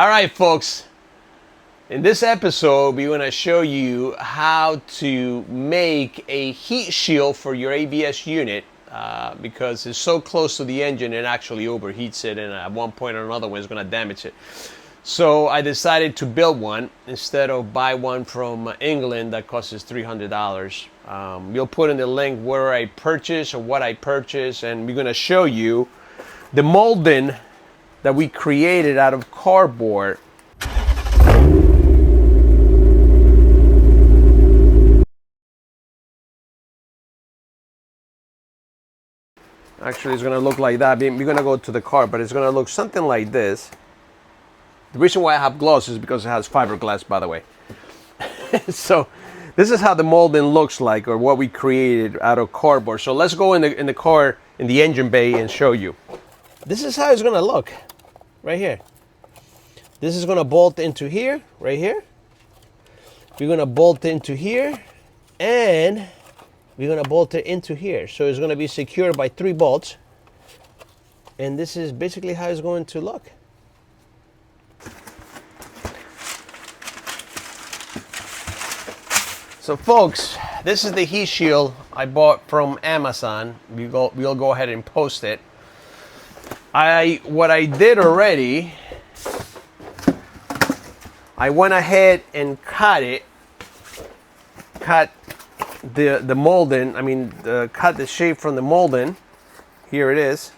All right, folks. In this episode, we're going to show you how to make a heat shield for your ABS unit because it's so close to the engine it actually overheats it, and at one point or another one it's going to damage it. So I decided to build one instead of buy one from England that costs $300. We'll put in the link where I purchased or what I purchased, and we're going to show you the molding that we created out of cardboard. Actually, it's going to look like that. We're going to go to the car, but it's going to look something like this. The reason why I have gloves is because it has fiberglass, by the way. So this is how the molding looks like, or what we created out of cardboard. So let's go in the car, in the engine bay, and show you. This is how it's going to look. Right here. This is going to bolt into here, right here. We're going to bolt into here, and we're going to bolt it into here. So it's going to be secured by 3 bolts. And this is basically how it's going to look. So folks, this is the heat shield I bought from Amazon. We'll go ahead and post it. What I did already, I went ahead and cut the molding. Cut the shape from the molding. Here it is.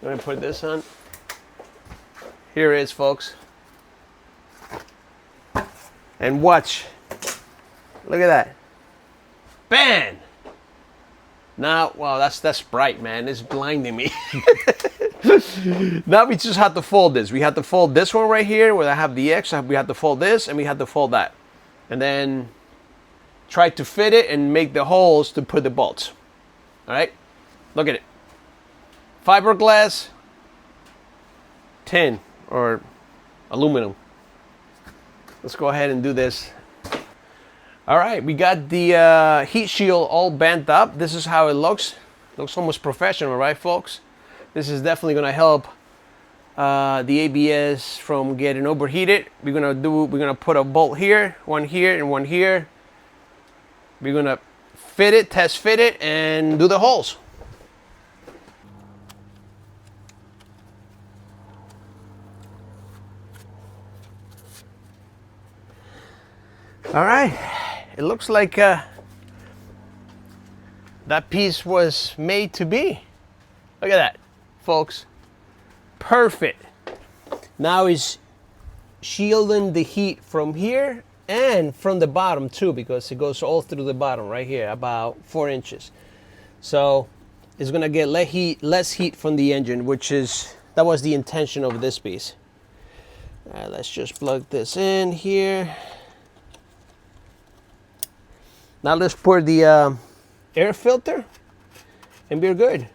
I'm gonna put this on. Here it is, folks. And watch. Look at that. Bam! Now, wow, that's bright, man. It's blinding me. Now we just have to fold this. We have to fold this one right here where I have the X. We have to fold this, and we have to fold that. And then try to fit it and make the holes to put the bolts. All right? Look at it. Fiberglass, tin, or aluminum. Let's go ahead and do this. All right, we got the heat shield all bent up. This is how it looks. Looks almost professional, right, folks? This is definitely going to help the ABS from getting overheated. We're gonna put a bolt here, one here, and one here. We're gonna fit it, test fit it, and do the holes. All right. It looks like that piece was made to be. Look at that, folks. Perfect. Now it's shielding the heat from here and from the bottom too, because it goes all through the bottom right here, about 4 inches. So it's gonna get less heat from the engine, that was the intention of this piece. All right, let's just plug this in here. Now let's pour the air filter, and we're good.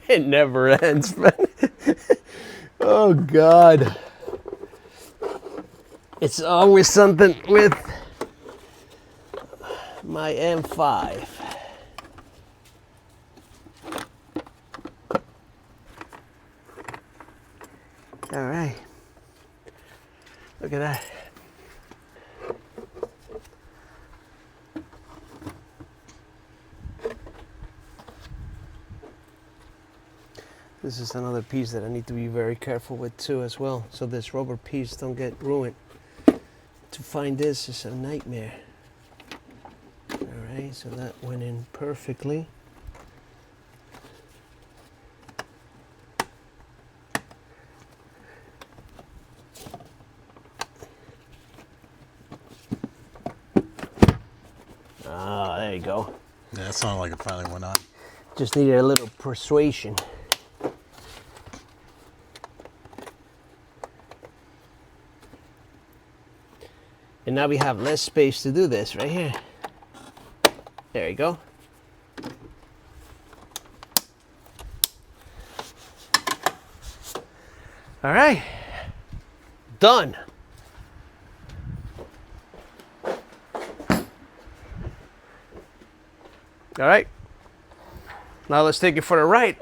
It never ends, man. Oh God. It's always something with my M5. All right. Look at that. This is another piece that I need to be very careful with too as well, so this rubber piece don't get ruined. To find this is a nightmare. All right, so that went in perfectly. Ah, there you go. Yeah, it sounded like it finally went on. Just needed a little persuasion. And now we have less space to do this right here. There you go. All right, done. All right, now let's take it for a ride.